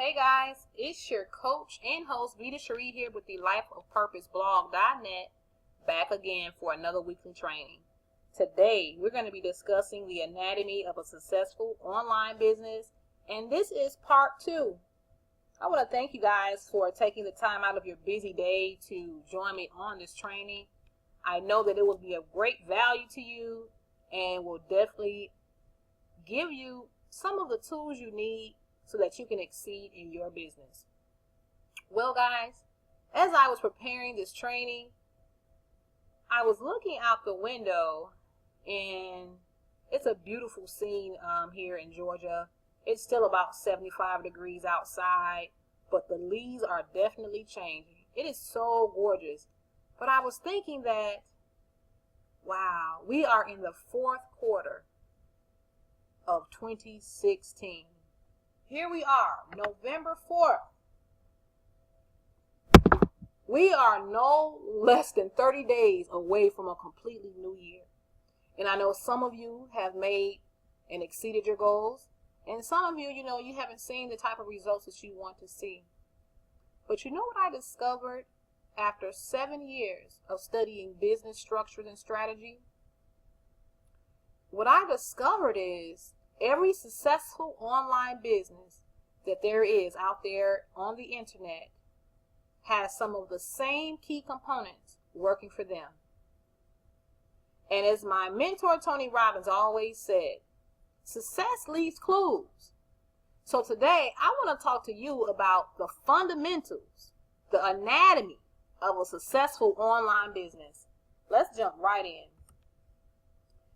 Hey guys, it's your coach and host Vita Cherie here with the lifeofpurposeblog.net, back again for another weekly training. Today we're going to be discussing the anatomy of a successful online business, and this is part 2. I want to thank you guys for taking the time out of your busy day to join me on this training. I know that it will be of great value to you and will definitely give you some of the tools you need so that you can exceed in your business. Well, guys, as I was preparing this training, I was looking out the window, and it's a beautiful scene here in Georgia. It's still about 75 degrees outside, but the leaves are definitely changing. It is so gorgeous. But I was thinking that, wow, we are in the fourth quarter of 2016. Here we are, November 4th. We are no less than 30 days away from a completely new year. And I know some of you have made and exceeded your goals. And some of you, you haven't seen the type of results that you want to see. But you know what I discovered after 7 years of studying business structures and strategy? What I discovered is every successful online business that there is out there on the internet has some of the same key components working for them. And as my mentor Tony Robbins always said, success leaves clues. So today I want to talk to you about the fundamentals, the anatomy of a successful online business. Let's jump right in.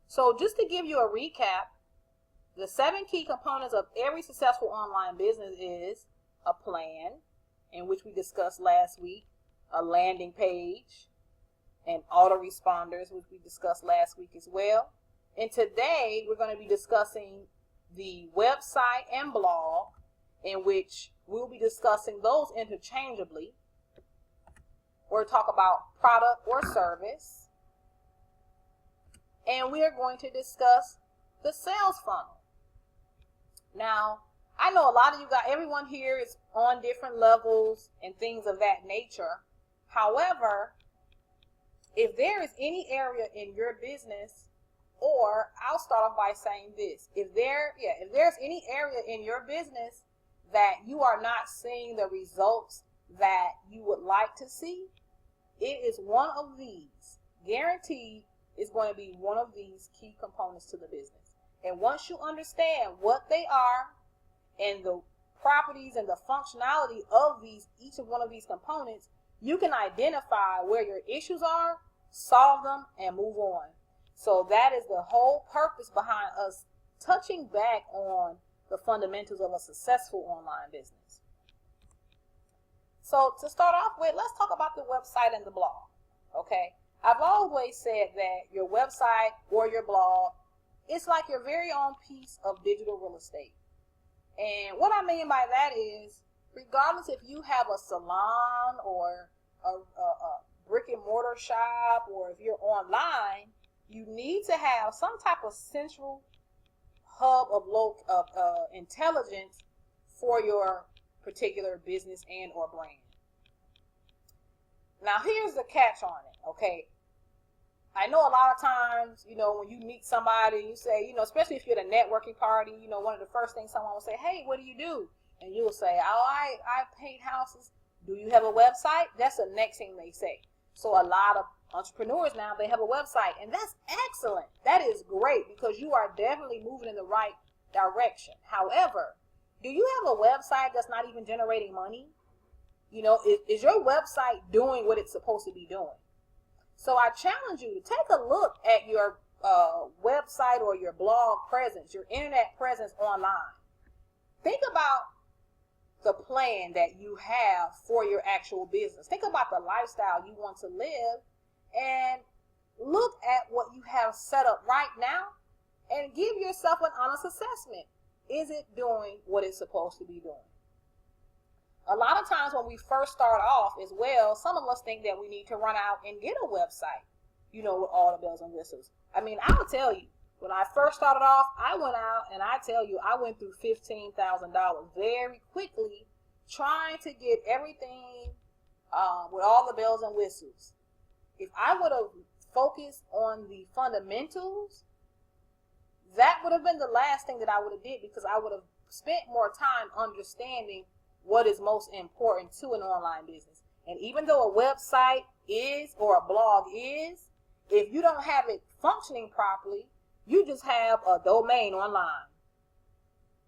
So just to give you a recap, the 7 key components of every successful online business is a plan, in which we discussed last week, a landing page, and autoresponders, which we discussed last week as well. And today we're going to be discussing the website and blog, in which we'll be discussing those interchangeably. We'll talk about product or service, and we are going to discuss the sales funnel. Now, I know a lot of you guys, everyone here is on different levels and things of that nature. However, if there is any area in your business, or I'll start off by saying this, if there's any area in your business that you are not seeing the results that you would like to see, it is one of these, guaranteed, is going to be one of these key components to the business. And once you understand what they are and the properties and the functionality of each of one of these components, you can identify where your issues are, solve them, and move on. So that is the whole purpose behind us touching back on the fundamentals of a successful online business. So to start off with, let's talk about the website and the blog. Okay, I've always said that your website or your blog, it's like your very own piece of digital real estate. And what I mean by that is, regardless if you have a salon or a brick and mortar shop, or if you're online, you need to have some type of central hub of intelligence for your particular business and or brand. Now here's the catch on it, okay? I know a lot of times, when you meet somebody, you say, especially if you're at a networking party, one of the first things someone will say, hey, what do you do? And you'll say, oh, I paint houses. Do you have a website? That's the next thing they say. So a lot of entrepreneurs now, they have a website, and that's excellent. That is great, because you are definitely moving in the right direction. However, do you have a website that's not even generating money? Is your website doing what it's supposed to be doing? So I challenge you to take a look at your website or your blog presence, your internet presence online. Think about the plan that you have for your actual business. Think about the lifestyle you want to live, and look at what you have set up right now and give yourself an honest assessment. Is it doing what it's supposed to be doing? A lot of times when we first start off as well, some of us think that we need to run out and get a website, with all the bells and whistles. I mean, I'll tell you, When I first started off, I went out and I tell you, I went through $15,000 very quickly trying to get everything with all the bells and whistles. If I would have focused on the fundamentals, that would have been the last thing that I would have did, because I would have spent more time understanding what is most important to an online business. And even though a website is, or a blog is, if you don't have it functioning properly, you just have a domain online,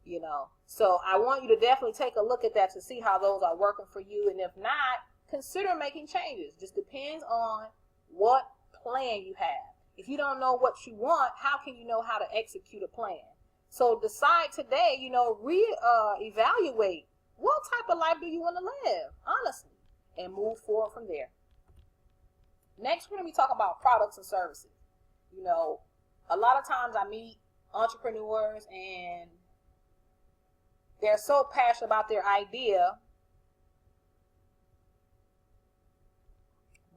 you know. So I want you to definitely take a look at that to see how those are working for you. And if not, consider making changes. Just depends on what plan you have. If you don't know what you want, how can you know how to execute a plan? So decide today, evaluate what type of life do you want to live, honestly, and move forward from there. Next, we're going to be talking about products and services. You know, a lot of times I meet entrepreneurs and they're so passionate about their idea,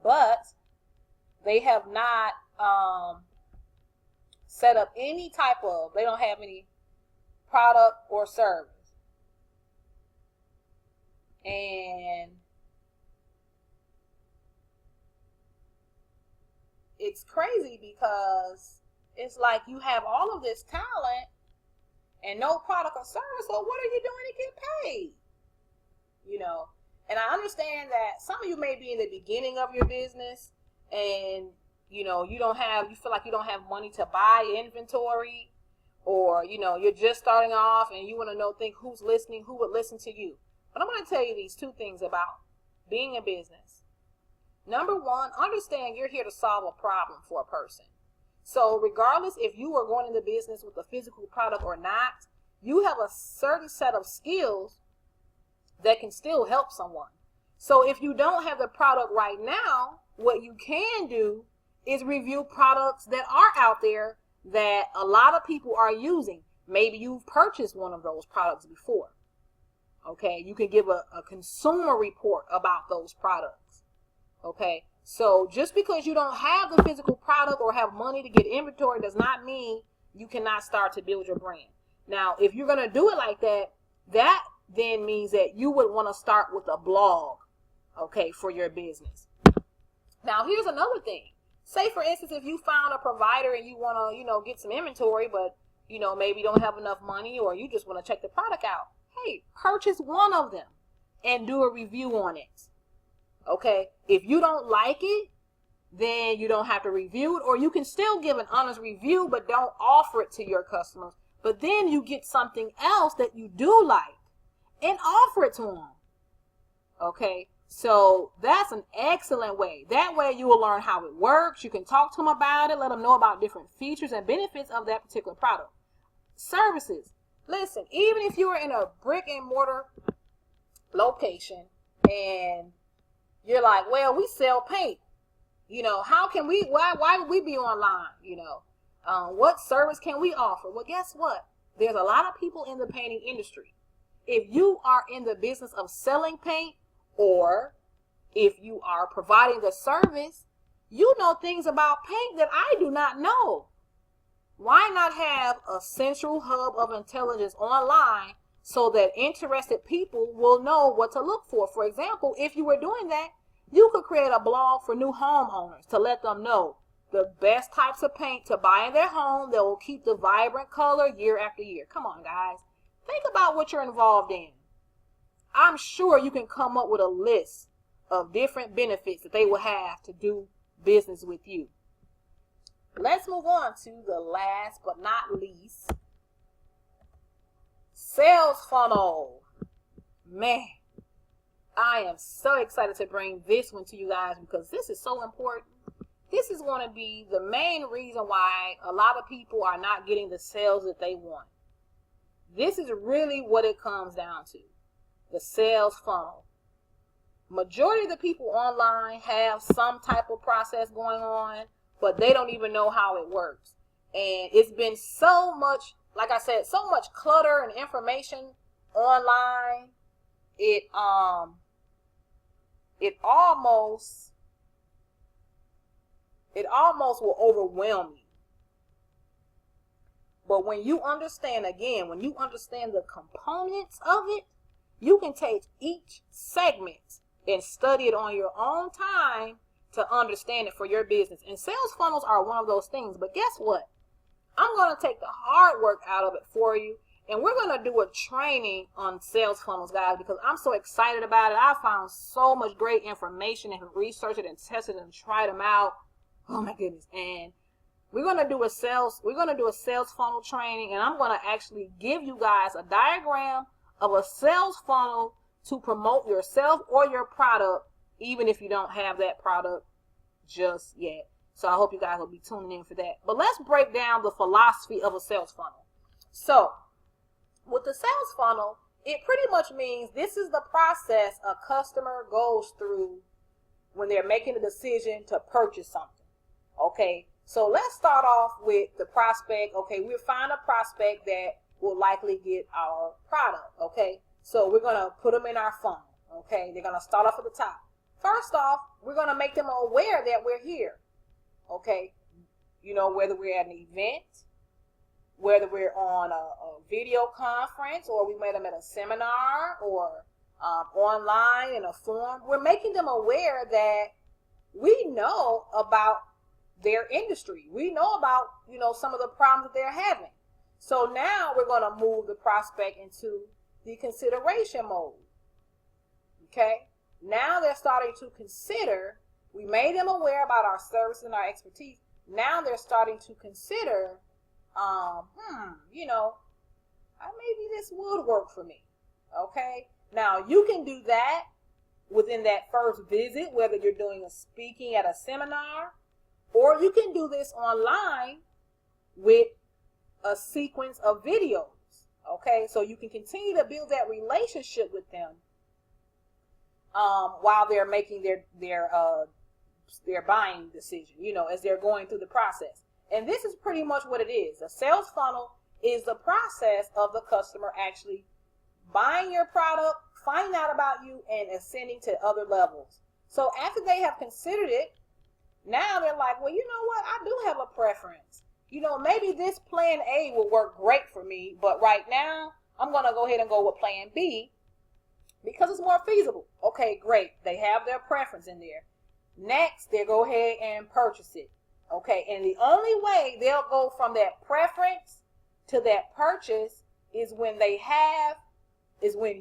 but they have not set up any type of, they don't have any product or service. And it's crazy because it's like you have all of this talent and no product or service, so what are you doing to get paid? You know, and I understand that some of you may be in the beginning of your business and you feel like you don't have money to buy inventory, or you're just starting off and you want to think who's listening, who would listen to you. But I'm going to tell you these two things about being in business. Number one, understand you're here to solve a problem for a person. So regardless if you are going into business with a physical product or not, you have a certain set of skills that can still help someone. So if you don't have the product right now, what you can do is review products that are out there that a lot of people are using. Maybe you've purchased one of those products before. Okay, you can give a consumer report about those products. Okay, so just because you don't have the physical product or have money to get inventory does not mean you cannot start to build your brand. Now, if you're going to do it like that, that then means that you would want to start with a blog, okay, for your business. Now, here's another thing. Say, for instance, if you found a provider and you want to, get some inventory, but, maybe you don't have enough money, or you just want to check the product out. Hey, purchase one of them and do a review on it. Okay, if you don't like it, then you don't have to review it, or you can still give an honest review, but don't offer it to your customers. But then you get something else that you do like and offer it to them. Okay, so that's an excellent way. That way you will learn how it works. You can talk to them about it, let them know about different features and benefits of that particular product. Services. Listen, even if you are in a brick and mortar location and you're like, well, we sell paint. How can we, why would we be online? What service can we offer? Well, guess what? There's a lot of people in the painting industry. If you are in the business of selling paint, or if you are providing the service, you know things about paint that I do not know. Why not have a central hub of intelligence online so that interested people will know what to look for? For example, if you were doing that, you could create a blog for new homeowners to let them know the best types of paint to buy in their home that will keep the vibrant color year after year. Come on, guys. Think about what you're involved in. I'm sure you can come up with a list of different benefits that they will have to do business with you. Let's move on to the last but not least, sales funnel. Man, I am so excited to bring this one to you guys because this is so important. This is going to be the main reason why a lot of people are not getting the sales that they want. This is really what it comes down to, the sales funnel. Majority of the people online have some type of process going on, but they don't even know how it works. And it's been so much, like I said, so much clutter and information online. It almost will overwhelm you. But when you understand, again, when you understand the components of it, you can take each segment and study it on your own time to understand it for your business. And sales funnels are one of those things. But guess what? I'm going to take the hard work out of it for you. And we're going to do a training on sales funnels, guys, because I'm so excited about it. I found so much great information and researched it and tested and tried them out. Oh my goodness. And we're going to do a sales funnel training, and I'm going to actually give you guys a diagram of a sales funnel to promote yourself or your product, even if you don't have that product just yet. So I hope you guys will be tuning in for that. But let's break down the philosophy of a sales funnel. So with the sales funnel, it pretty much means this is the process a customer goes through when they're making a decision to purchase something. Okay, so let's start off with the prospect. Okay, we'll find a prospect that will likely get our product. Okay, so we're going to put them in our funnel. Okay, they're going to start off at the top. First off, we're going to make them aware that we're here. Okay, you know, whether we're at an event, whether we're on a video conference, or we met them at a seminar, or online in a forum, we're making them aware that we know about their industry. We know about, you know, some of the problems that they're having. So now we're going to move the prospect into the consideration mode. Okay, now they're starting to consider. We made them aware about our service and our expertise. Now they're starting to consider, you know, maybe this would work for me. Okay. Now you can do that within that first visit, whether you're doing a speaking at a seminar, or you can do this online with a sequence of videos. Okay. So you can continue to build that relationship with them while they're making their buying decision, you know, as they're going through the process. And this is pretty much what it is. A sales funnel is the process of the customer actually buying your product, finding out about you, and ascending to other levels. So after they have considered it, now they're like, well, you know what? I do have a preference. You know, maybe this plan A will work great for me, but right now I'm going to go ahead and go with plan B because it's more feasible. Okay, great. They have their preference in there. Next, they go ahead and purchase it. Okay, and the only way they'll go from that preference to that purchase is when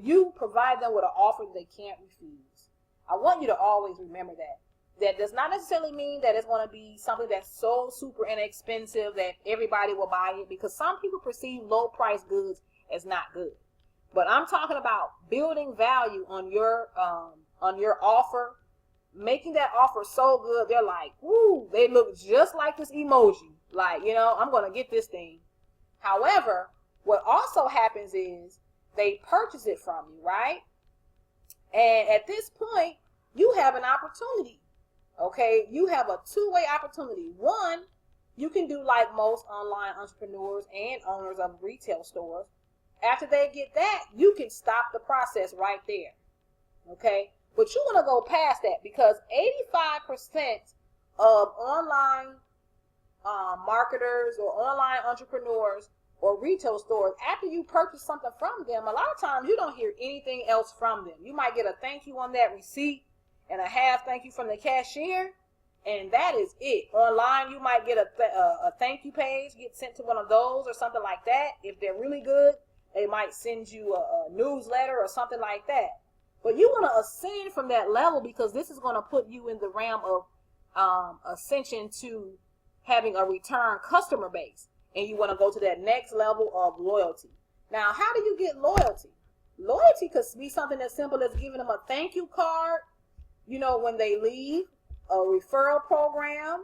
you provide them with an offer that they can't refuse. I want you to always remember that. That does not necessarily mean that it's going to be something that's so super inexpensive that everybody will buy it, because some people perceive low price goods as not good. But I'm talking about building value on your offer, making that offer so good they're like, woo, they look just like this emoji. Like, you know, I'm going to get this thing. However, what also happens is they purchase it from you, right? And at this point, you have an opportunity. Okay, you have a two-way opportunity. One, you can do like most online entrepreneurs and owners of retail stores. After they get that, you can stop the process right there. Okay, but you want to go past that, because 85% of online marketers or online entrepreneurs or retail stores, after you purchase something from them, a lot of times you don't hear anything else from them. You might get a thank you on that receipt and a half thank you from the cashier, and that is it. Online, you might get a thank you page, get sent to one of those or something like that. If they're really good, they might send you a newsletter or something like that. But you want to ascend from that level, because this is going to put you in the realm of ascension to having a return customer base. And you want to go to that next level of loyalty. Now, how do you get loyalty? Loyalty could be something as simple as giving them a thank you card, you know, when they leave, a referral program.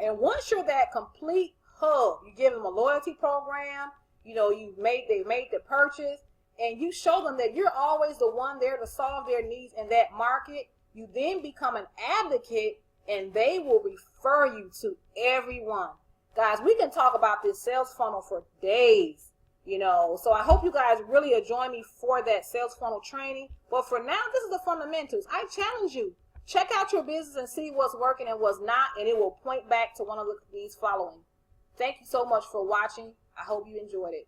And once you're that complete hub, you give them a loyalty program, you know, they made the purchase, and you show them that you're always the one there to solve their needs in that market. You then become an advocate, and they will refer you to everyone. Guys, we can talk about this sales funnel for days, you know. So I hope you guys really join me for that sales funnel training. But for now, this is the fundamentals. I challenge you. Check out your business and see what's working and what's not, and it will point back to one of these following. Thank you so much for watching. I hope you enjoyed it.